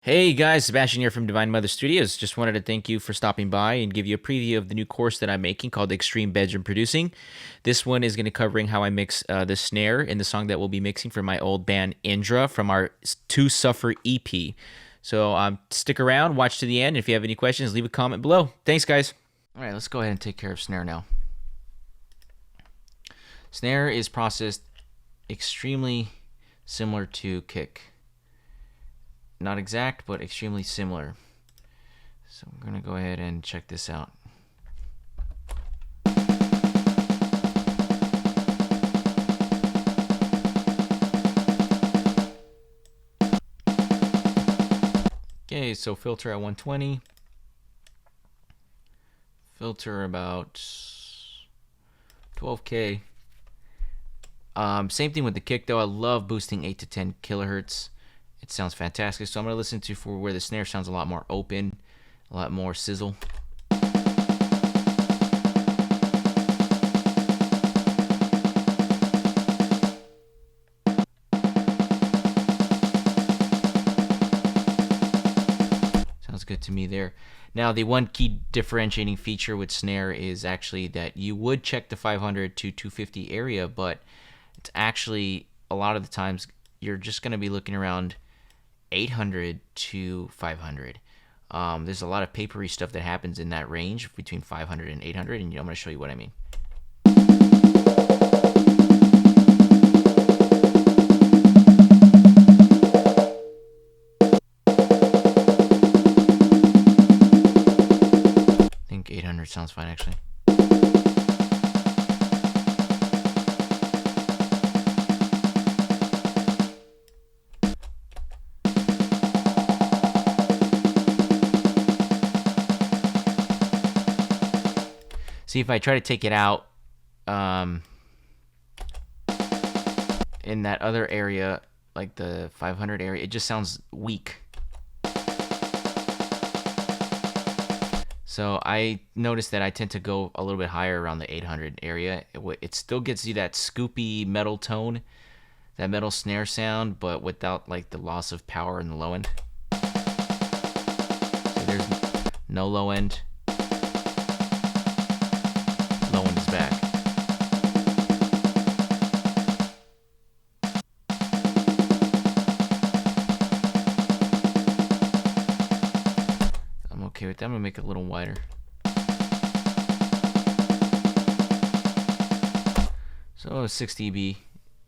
Hey guys, Sebastian here from Divine Mother Studios. Just wanted to thank you for stopping by and give you a preview of the new course that I'm making called Extreme Bedroom Producing. This one is going to covering how I mix the snare in the song that we'll be mixing for my old band Indra from our To Suffer EP. So stick around, watch to the end. If you have any questions, leave a comment below. Thanks, guys. All right, let's go ahead and take care of snare now. Snare is processed extremely similar to kick. Not exact, but extremely similar. So I'm going to go ahead and check this out. Okay, so filter at 120. Filter about 12K. Same thing with the kick though. I love boosting 8 to 10 kilohertz. It sounds fantastic. So I'm going to listen to for where the snare sounds a lot more open, a lot more sizzle. Sounds good to me there. Now, the one key differentiating feature with snare is actually that you would check the 500 to 250 area, but it's actually a lot of the times you're just going to be looking around 800 to 500. There's a lot of papery stuff that happens in that range between 500 and 800, and I'm going to show you what I mean. I think 800 sounds fine, actually. See, if I try to take it out in that other area, like the 500 area, it just sounds weak. So I noticed that I tend to go a little bit higher around the 800 area. It still gets you that scoopy metal tone, that metal snare sound, but without like the loss of power in the low end. So there's no low end. Low end is back. I'm okay with that. I'm gonna make it a little wider. So 6 dB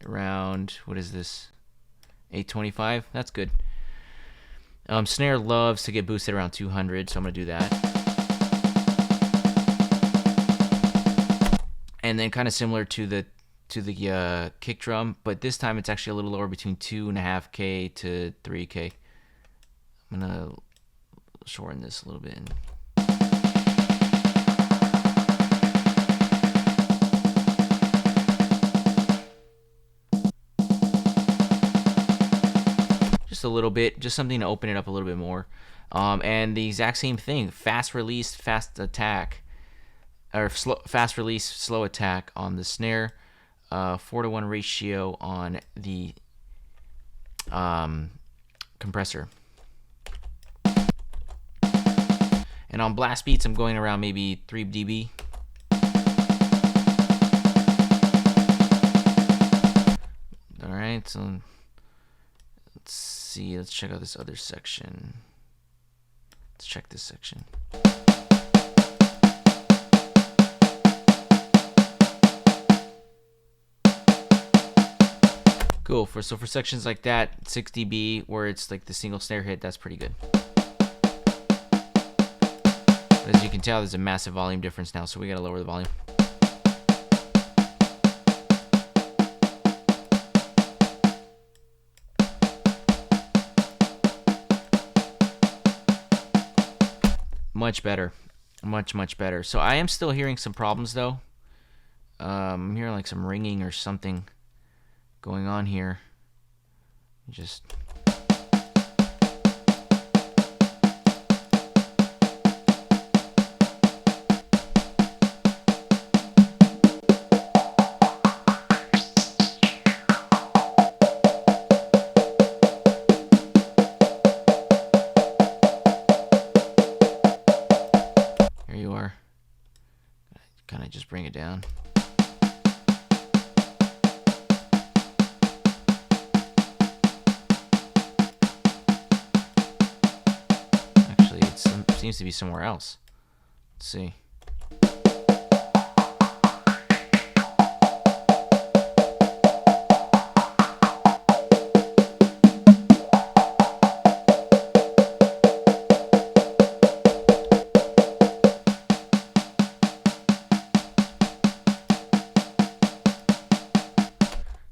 around, what is this? 825. That's good. Snare loves to get boosted around 200, so I'm gonna do that. And then kind of similar to the kick drum, but this time it's actually a little lower, between 2.5K to 3K. I'm gonna shorten this a little bit. Just a little bit, just something to open it up a little bit more. And the exact same thing, fast release, fast attack. Or fast release, slow attack on the snare, 4-to-1 ratio on the compressor. And on blast beats, I'm going around maybe 3 dB. All right, so let's see. Let's check out this other section. Let's check this section. Cool. For sections like that, 6 dB, where it's like the single snare hit, that's pretty good. But as you can tell, there's a massive volume difference now, so we gotta lower the volume. Much better. Much better. So I am still hearing some problems though. I'm hearing like some ringing or something going on here. Just just bring it down. Actually, it seems to be somewhere else. Let's see.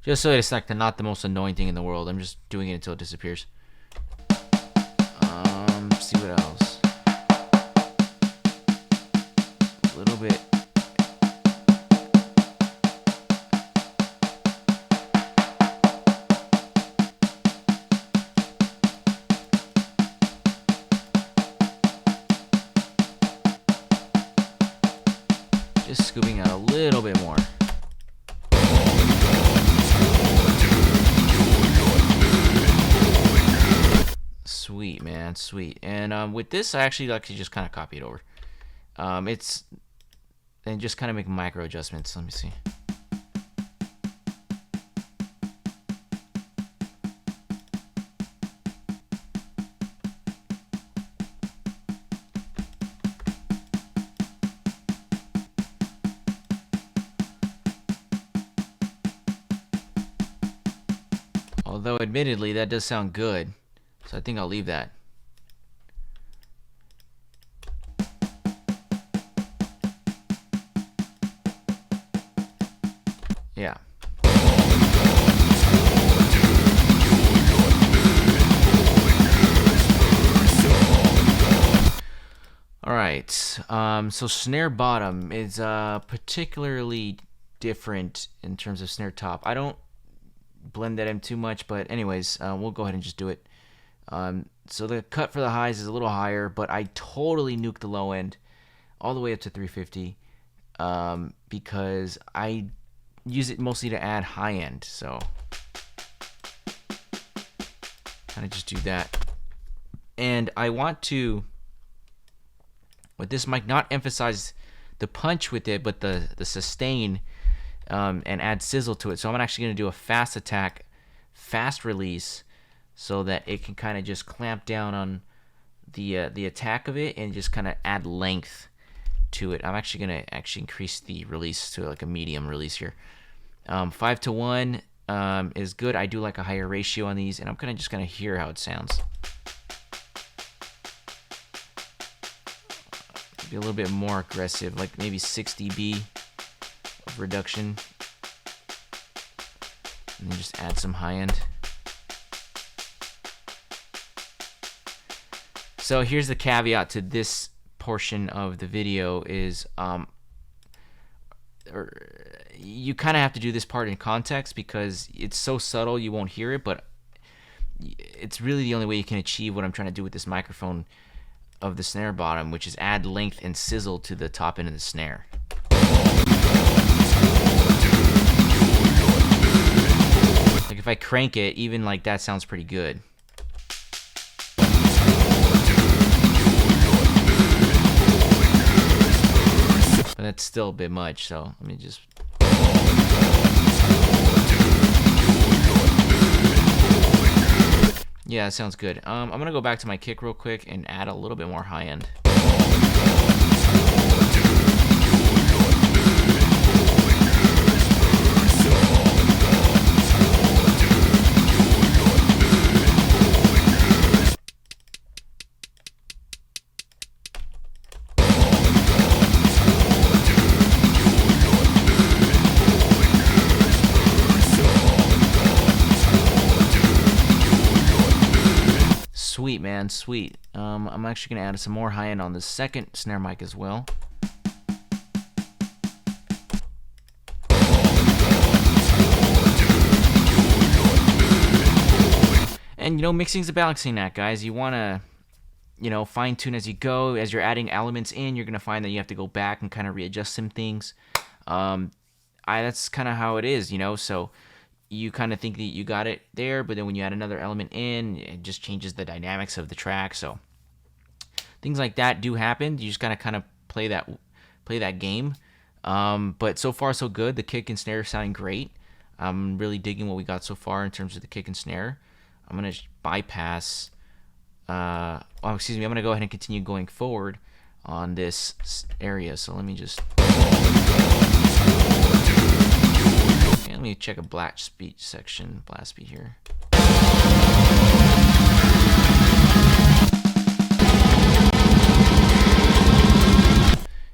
Just so it's like not the most annoying thing in the world. I'm just doing it until it disappears. See what else. A little bit. Just scooping out a little bit more. Sweet, man, sweet. And with this, I actually like to just kind of copy it over. And just kind of make micro adjustments. Let me see. Although, admittedly, that does sound good. So I think I'll leave that. Yeah. All right. So snare bottom is particularly different in terms of snare top. I don't blend that in too much, but anyways, we'll go ahead and just do it. So the cut for the highs is a little higher, but I totally nuked the low end all the way up to 350 because I use it mostly to add high end. So kind of just do that. And I want to, with this mic, not emphasize the punch with it, but the sustain and add sizzle to it. So I'm actually going to do a fast attack, fast release, so that it can kind of just clamp down on the attack of it and just kind of add length to it. I'm actually going to increase the release to like a medium release here. 5-to-1 is good. I do like a higher ratio on these, and I'm kind of just going to hear how it sounds. Be a little bit more aggressive, like maybe 6 dB of reduction, and then just add some high end. So here's the caveat to this portion of the video is you kind of have to do this part in context because it's so subtle you won't hear it, but it's really the only way you can achieve what I'm trying to do with this microphone of the snare bottom, which is add length and sizzle to the top end of the snare. Like if I crank it, even like that sounds pretty good. But that's still a bit much, so let me just... Yeah, that sounds good. I'm gonna go back to my kick real quick and add a little bit more high end. Sweet, man, sweet. I'm actually gonna add some more high end on the second snare mic as well. And you know, mixing's a balancing act, guys. You wanna, you know, fine tune as you go. As you're adding elements in, you're gonna find that you have to go back and kind of readjust some things. That's kind of how it is, you know. So you kind of think that you got it there, but then when you add another element in, it just changes the dynamics of the track. So things like that do happen. You just gotta kind of play that game. But so far so good. The kick and snare sounding great. I'm really digging what we got so far in terms of the kick and snare. I'm gonna bypass. Excuse me. I'm gonna go ahead and continue going forward on this area. So let me just. Okay, let me check a blast beat section. Blast beat here.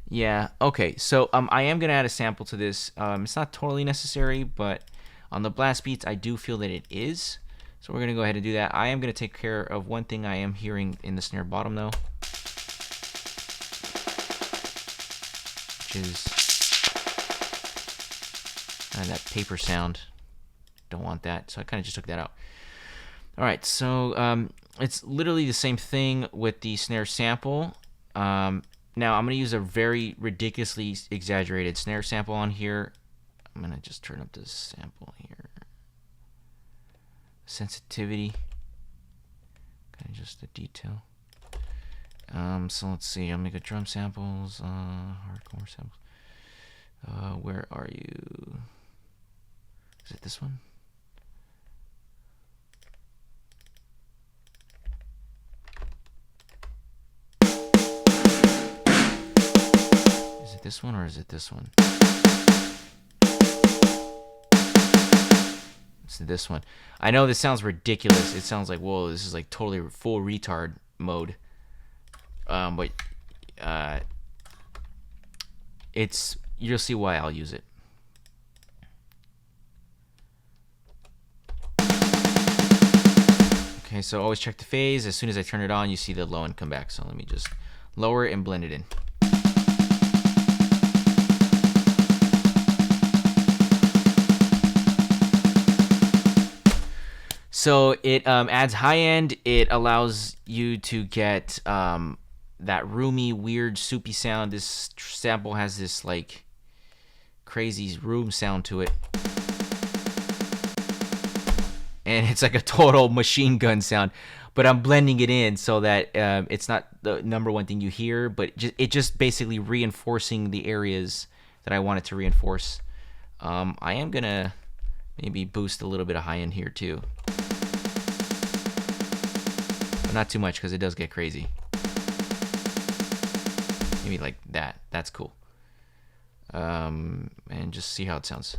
Yeah, okay, so I am going to add a sample to this. It's not totally necessary, but on the blast beats, I do feel that it is. So we're going to go ahead and do that. I am going to take care of one thing I am hearing in the snare bottom, though, which is that paper sound. Don't want that, so I kind of just took that out. All right, so it's literally the same thing with the snare sample. Now, I'm going to use a very ridiculously exaggerated snare sample on here. I'm going to just turn up this sample here. Sensitivity. Kind of just the detail. So let's see. I'll make a drum samples. Hardcore samples. Where are you? Is it this one? Is it this one or is it this one? It's this one. I know this sounds ridiculous. It sounds like, whoa, this is like totally full retard mode. But you'll see why I'll use it. Okay, so always check the phase. As soon as I turn it on, you see the low end come back. So let me just lower it and blend it in. So it adds high end. It allows you to get that roomy, weird, soupy sound. This sample has this like crazy room sound to it. And it's like a total machine gun sound. But I'm blending it in so that it's not the number one thing you hear, but it just basically reinforcing the areas that I want it to reinforce. I am going to maybe boost a little bit of high end here too. But not too much because it does get crazy. Maybe like that. That's cool. And just see how it sounds.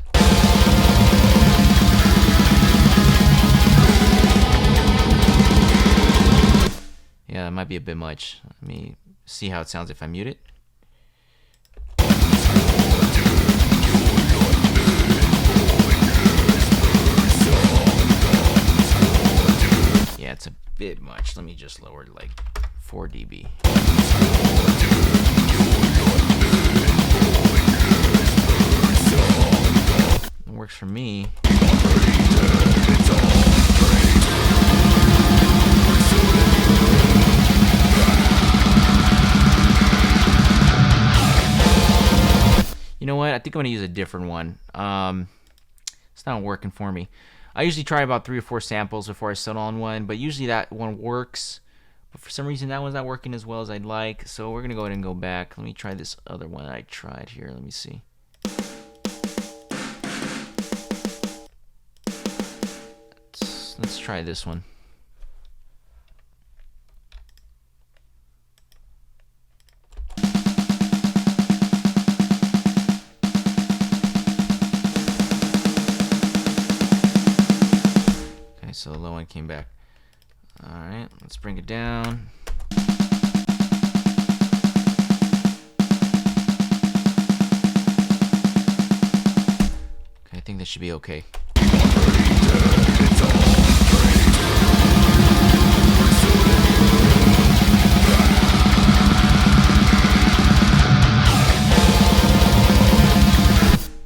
Yeah, it might be a bit much. Let me see how it sounds if I mute it. Yeah, it's a bit much. Let me just lower it like 4 dB. It works for me. You know what? I think I'm gonna use a different one. It's not working for me. I usually try about 3 or 4 samples before I settle on one, but usually that one works. But for some reason, that one's not working as well as I'd like. So we're gonna go ahead and go back. Let me try this other one I tried here. Let me see. Let's try this one. Okay, so the low end came back. All right, let's bring it down. Okay, I think this should be okay.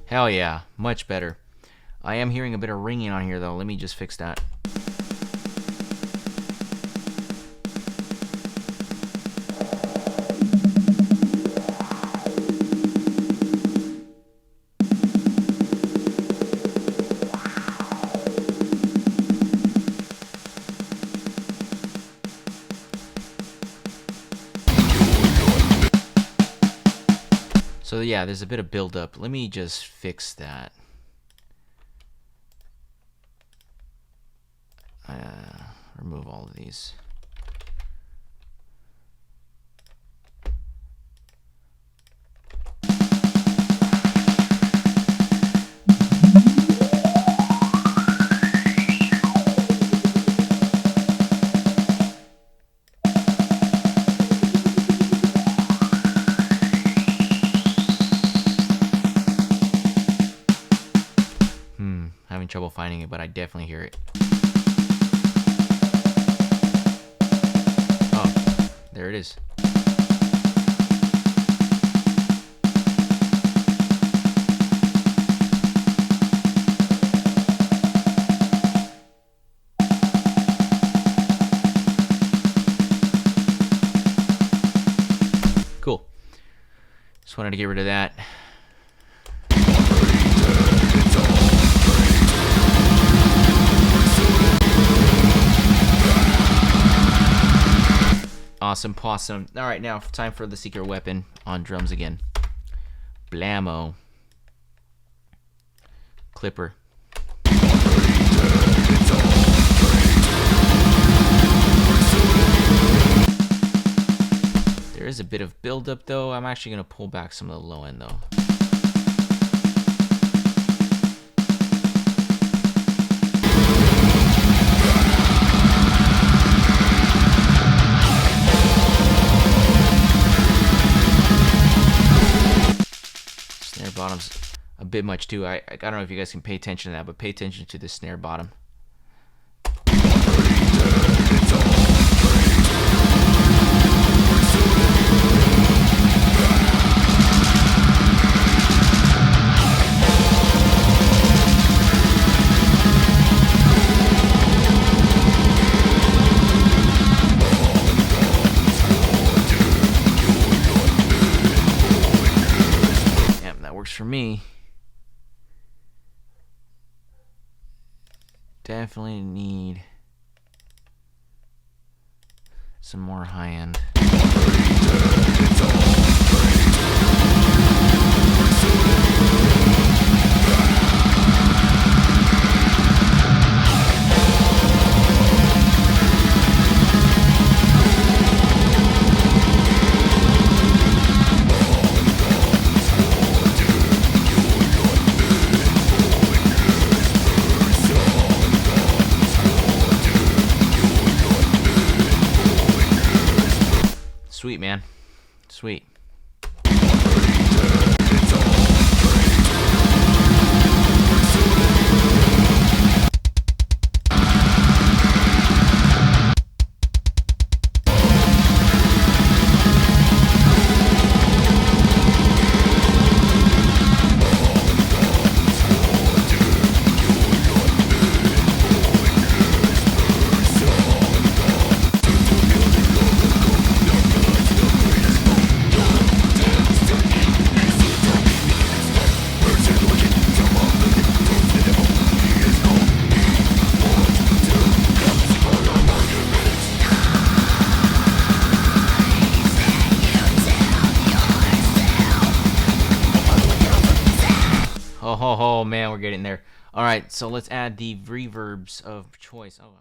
Hell yeah, much better. I am hearing a bit of ringing on here though. Let me just fix that. So yeah, there's a bit of buildup. Let me just fix that. Remove all of these. Having trouble finding it, but I definitely hear it. Oh, there it is. Cool. Just wanted to get rid of that. Awesome possum. All right, now time for the secret weapon on drums again. Blammo. Clipper. There is a bit of buildup though. I'm actually going to pull back some of the low end though. Snare bottom's a bit much too. I don't know if you guys can pay attention to that, but pay attention to the snare bottom. For me, definitely need some more high end. Sweet, man. Sweet. Oh man, we're getting there. All right, so let's add the reverbs of choice. Oh.